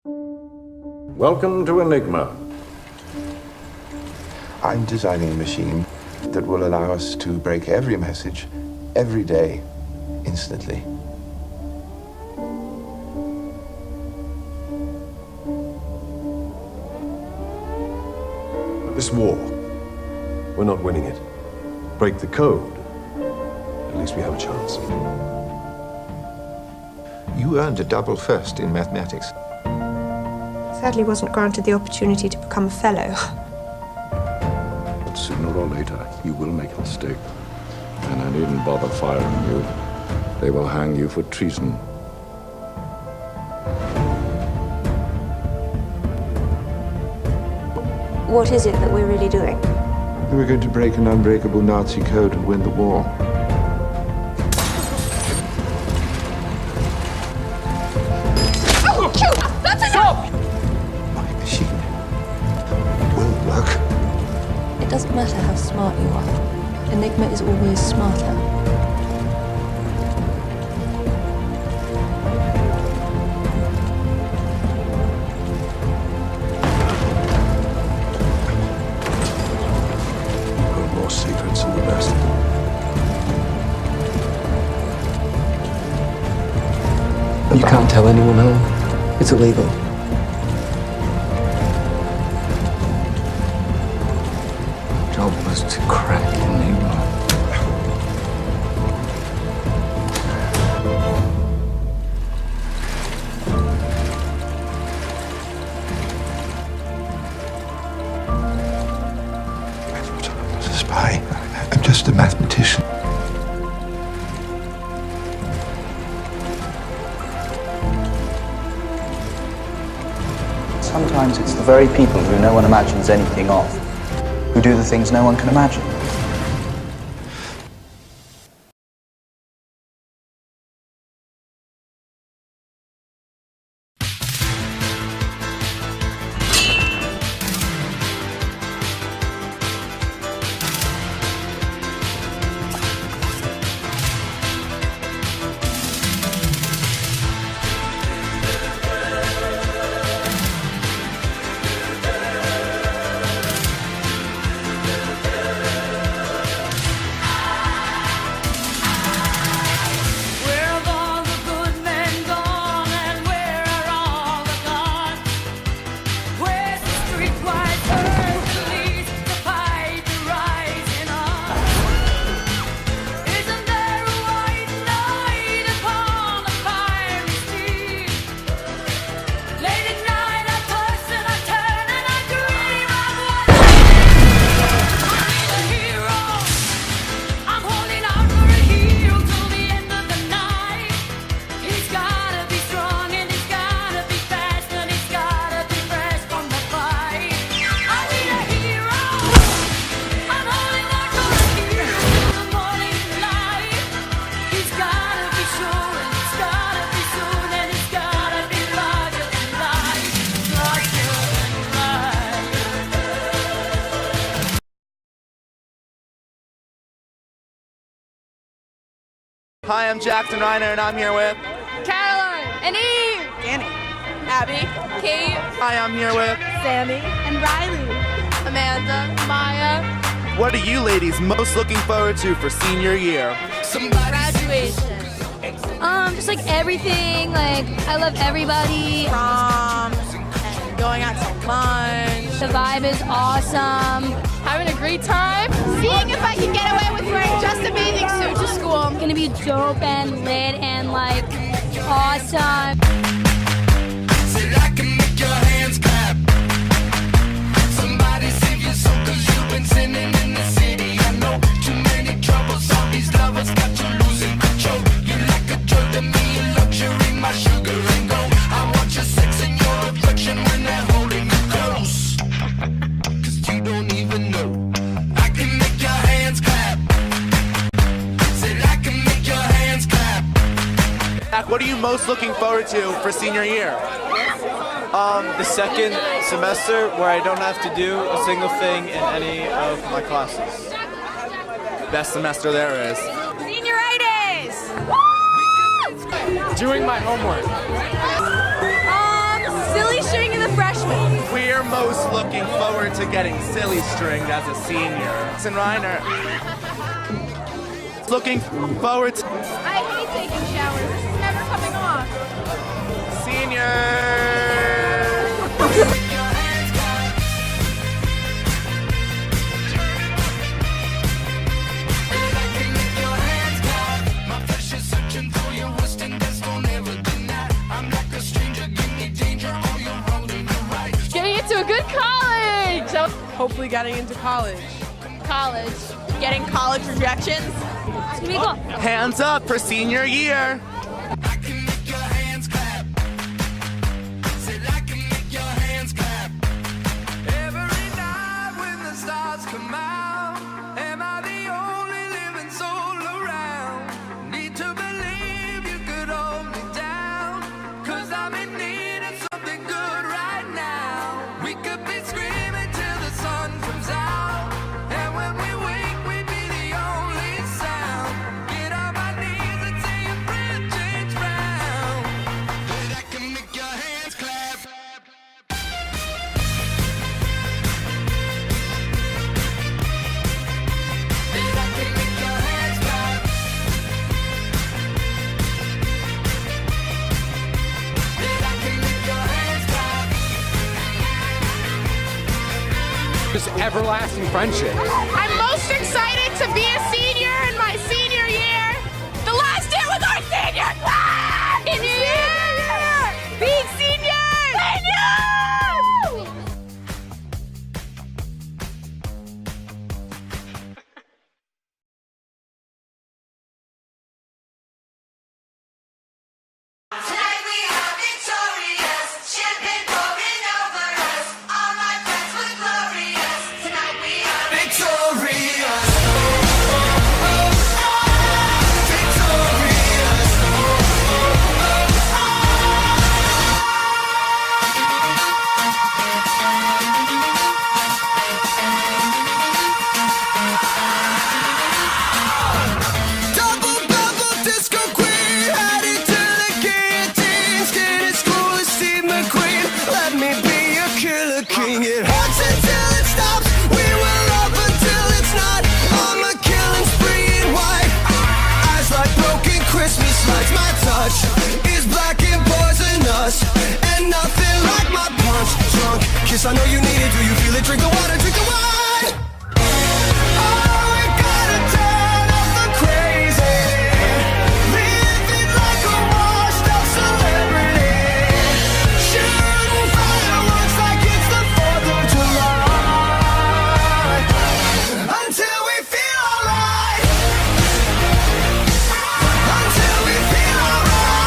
Welcome to Enigma. I'm designing a machine that will allow us to break every message, every day, instantly. This war, we're not winning it. Break the code. At least we have a chance. You earned a double first in mathematics. Sadly wasn't granted the opportunity to become a fellow. But sooner or later, you will make a mistake. And I needn't bother firing you. They will hang you for treason. What is it that we're really doing? We're going to break an unbreakable Nazi code and win the war. My machine will work. It doesn't matter how smart you are. Enigma is always smarter. Got more secrets than the best. You can't tell anyone how. It's illegal. Job was to crack Enigma. I'm not a spy. I'm just a mathematician. Sometimes it's the very people who no one imagines anything of, who do the things no one can imagine. Hi, I'm Jackson Reiner, and I'm here with Caroline and Eve, Danny, Abby, Kate, Hi, I'm here with Sammy, and Riley. Amanda, Maya. What are you ladies most looking forward to for senior year? Graduation. Just like everything. Like I love everybody. Prom, and going out to lunch. The vibe is awesome. Having a great time. Seeing if I can get away with wearing just a bathing suit to school. I'm gonna be dope and lit and like awesome. Said I can make your hands clap. Somebody save your soul, 'cause you've been sinning in the city. I know too many troubles, all these lovers got you losing control. You like a drug to me, a luxury, my sugar and gold. I want your sex and your affection when they're holding you close. 'Cause you don't even know. I can make your hands clap. Said I can make your hands clap. What are you most looking forward to for senior year? The second semester where I don't have to do a single thing in any of my classes. Best semester there is. Senioritis! Doing my homework. Silly ushering in the freshmen. We're most looking forward to getting silly stringed as a senior. And Reiner. Looking forward to I hate taking showers. This is never coming off. senior. Getting into a good college. So Hopefully getting into college. college. Getting college rejections. It's gonna be cool. Hands up for senior year. Just everlasting friendship. I'm most excited to be a senior in my senior year. The last year was our senior class! Senior year! Being seniors! Seniors! Tonight we are victorious, champagne pouring over us. All my friends were glorious. Tonight we are victorious. Double bubble disco queen, headed to the guillotine. Skin is cool as Steve McQueen. Let me be a killer king. It hurts until it stops. We will love until it's not. I'm a killing spree in white. Eyes like broken Christmas lights. My touch is black and poisonous, and nothing like my punch. Drunk kiss, I know you need it. Do you feel it? Drink the water, drink the wine. Oh, we gotta turn up the crazy. Living like a washed up celebrity. Shooting fireworks like it's the 4th of July. Until we feel alright. Until we feel alright.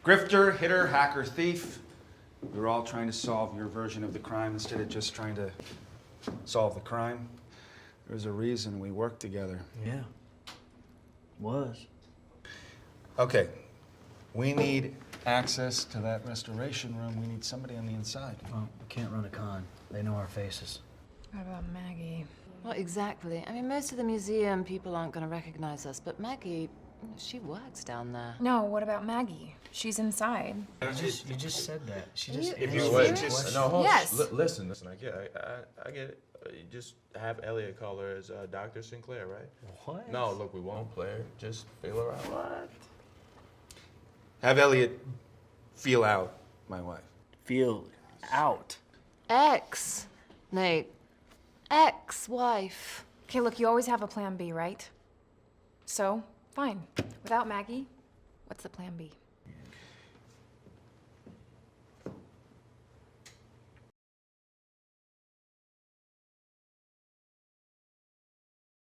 Grifter, hitter, hacker, thief. We were all trying to solve your version of the crime instead of just trying to solve the crime. There's a reason we worked together. Yeah. Was. Okay. We need access to that restoration room. We need somebody on the inside. Well, we can't run a con. They know our faces. What about Maggie? Well, exactly. I mean, most of the museum people aren't going to recognize us, but Maggie, she works down there. No, what about Maggie? She's inside. You just said that. She just. If answered you the would, question. No, hold Yes. Listen, I get it. I get it. You just have Elliot call her as Dr. Sinclair, right? What? No, look, we won't play her. Just feel her out. What? Have Elliot feel out my wife. Feel out. Ex, Nate. Ex-wife. Okay, look, you always have a plan B, right? So, fine. Without Maggie, what's the plan B?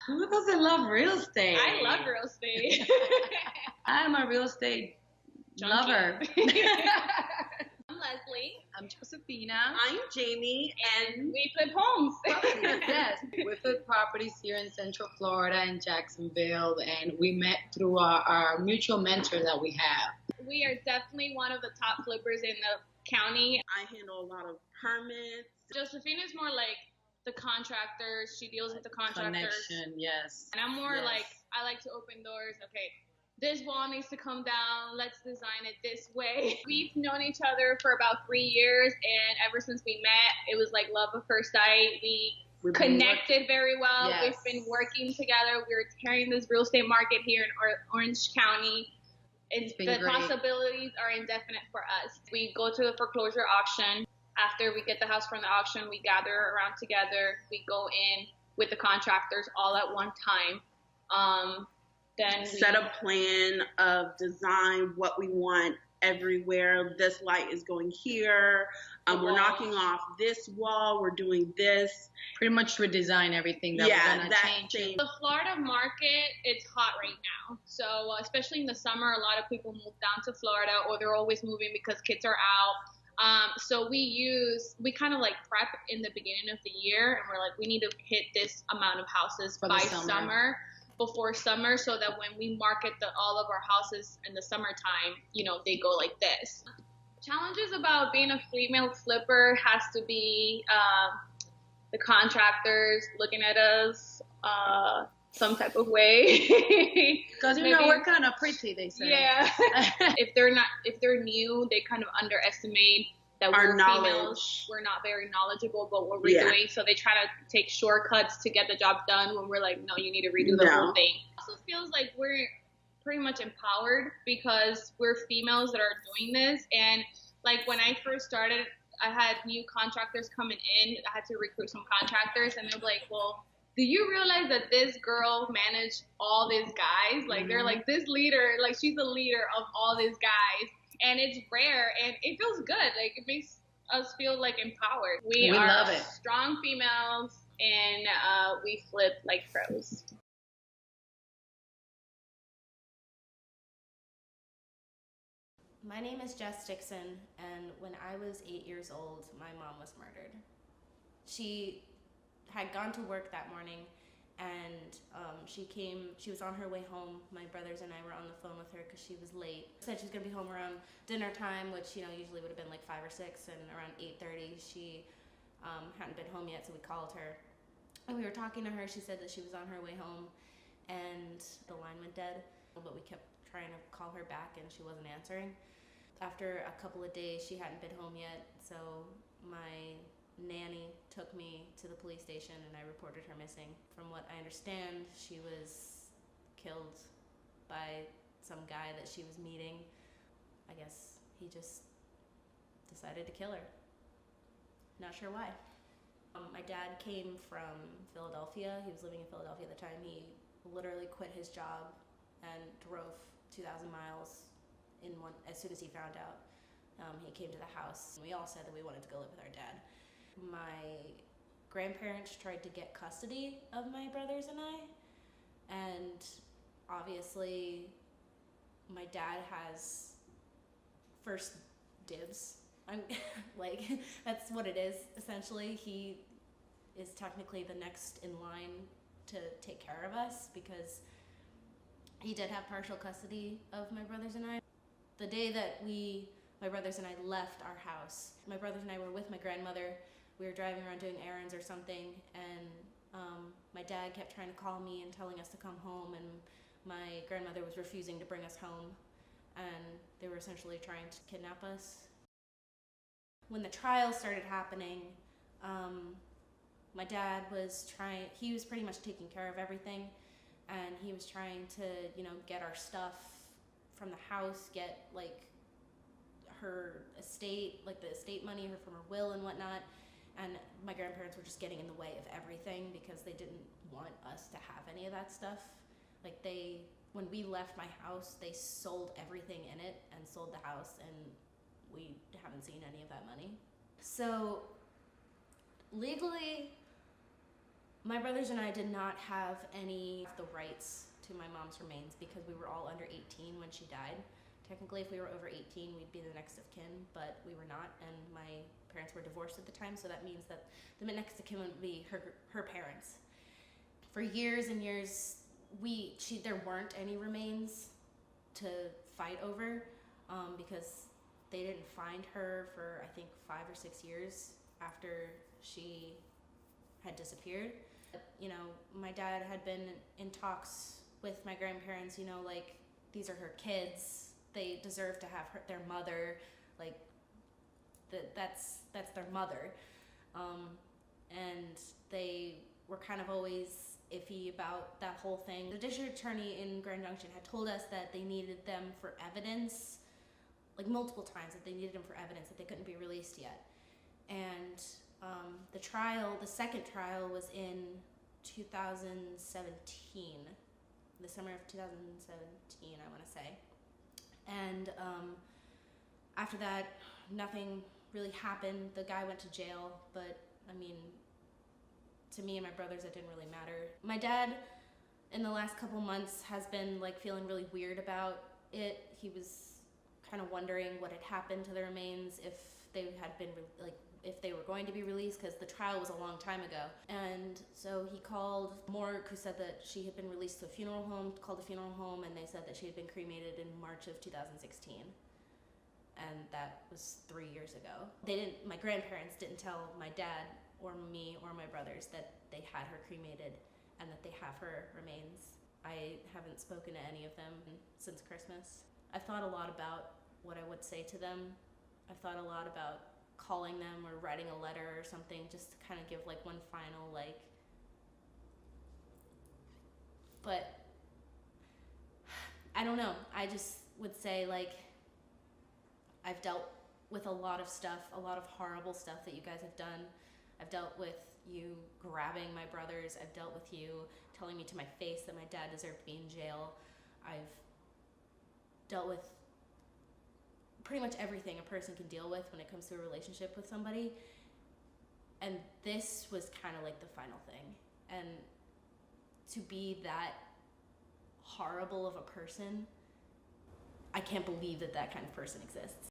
Who doesn't love real estate? I love real estate. I'm a real estate lover. I'm Leslie. I'm Josephina. I'm Jamie, and we flip homes. Yes, we flip properties here in Central Florida in Jacksonville, and we met through our mutual mentor that we have. We are definitely one of the top flippers in the county. I handle a lot of permits. Josephina's more like the contractors. She deals with the contractors. Connection, yes. And I'm more Yes. like, I like to open doors. Okay, this wall needs to come down. Let's design it this way. We've known each other for about 3 years, and ever since we met, it was like love at first sight. We've connected very well. Yes. We've been working together. We're tearing this real estate market here in Orange County. The great. possibilities are indefinite for us. We go to the foreclosure auction. After we get the house from the auction, we gather around together. We go in with the contractors all at one time. Then we set a plan of design, what we want everywhere. This light is going here. We're knocking off this wall. We're doing this. pretty much redesign everything that we're gonna change. The Florida market, it's hot right now. So especially in the summer, a lot of people move down to Florida, or they're always moving because kids are out. So we kind of like prep in the beginning of the year, and we're like, we need to hit this amount of houses by summer, before summer, so that when we market all of our houses in the summertime, they go like this. Challenges about being a female flipper has to be the contractors looking at us some type of way. Because we're kind of pretty, they say. Yeah. If they're new, they kind of underestimate that Our we're knowledge. females. We're not very knowledgeable about what we're doing, so they try to take shortcuts to get the job done when we're like, no, you need to redo the whole thing. It also feels like we're pretty much empowered because we're females that are doing this. And like when I first started, I had new contractors coming in. I had to recruit some contractors, and they're like, well, do you realize that this girl managed all these guys? Like, they're like, this leader, like, she's the leader of all these guys. And it's rare, and it feels good. Like, it makes us feel, like, empowered. We are love it. Strong females, and we flip like pros. My name is Jess Dixon, and when I was 8 years old, my mom was murdered. She had gone to work that morning, and she was on her way home. My brothers and I were on the phone with her because she was late. Said she was gonna be home around dinner time, which usually would have been like 5 or 6, and around 8:30 she hadn't been home yet, so we called her. And we were talking to her. She said that she was on her way home, and the line went dead, but we kept trying to call her back, and she wasn't answering. After a couple of days, she hadn't been home yet, so my nanny took me to the police station, and I reported her missing. From what I understand, she was killed by some guy that she was meeting. I guess he just decided to kill her. Not sure why. My dad came from Philadelphia. He was living in Philadelphia at the time. He literally quit his job and drove 2,000 miles as soon as he found out. He came to the house. We all said that we wanted to go live with our dad. My grandparents tried to get custody of my brothers and I, and obviously my dad has first dibs. That's what it is, essentially. He is technically the next in line to take care of us because he did have partial custody of my brothers and I. The day that my brothers and I left our house, my brothers and I were with my grandmother. We were driving around doing errands or something, and my dad kept trying to call me and telling us to come home, and my grandmother was refusing to bring us home, and they were essentially trying to kidnap us. When the trial started happening, my dad he was pretty much taking care of everything, and he was trying to, get our stuff from the house, get her estate, the estate money from her will and whatnot. And my grandparents were just getting in the way of everything because they didn't want us to have any of that stuff. When we left my house, they sold everything in it and sold the house, and we haven't seen any of that money. So legally, my brothers and I did not have any of the rights to my mom's remains because we were all under 18 when she died. Technically, if we were over 18, we'd be the next of kin, but we were not, and my parents were divorced at the time, so that means that the next of kin would be her parents. For years and years, there weren't any remains to fight over because they didn't find her for, I think, 5 or 6 years after she had disappeared. You know, my dad had been in talks with my grandparents, you know, like, these are her kids, they deserve to have their mother, like, that's their mother. And they were kind of always iffy about that whole thing. The district attorney in Grand Junction had told us that they needed them for evidence, like multiple times, that they needed them for evidence, that they couldn't be released yet. And the second trial was in 2017, the summer of 2017, I want to say. And after that, nothing really happened. The guy went to jail, but I mean, to me and my brothers, it didn't really matter. My dad, in the last couple months, has been like feeling really weird about it. He was kind of wondering what had happened to the remains, if they had been if they were going to be released, because the trial was a long time ago. And so he called Morgue, who said that she had been released to a funeral home, called the funeral home, and they said that she had been cremated in March of 2016. And that was 3 years ago. My grandparents didn't tell my dad or me or my brothers that they had her cremated and that they have her remains. I haven't spoken to any of them since Christmas. I've thought a lot about what I would say to them. I've thought a lot about calling them or writing a letter or something, just to kind of give like one final but I don't know. I just would say, like, I've dealt with a lot of stuff, a lot of horrible stuff that you guys have done. I've dealt with you grabbing my brothers. I've dealt with you telling me to my face that my dad deserved to be in jail. I've dealt with pretty much everything a person can deal with when it comes to a relationship with somebody. And this was kind of like the final thing. And to be that horrible of a person, I can't believe that that kind of person exists.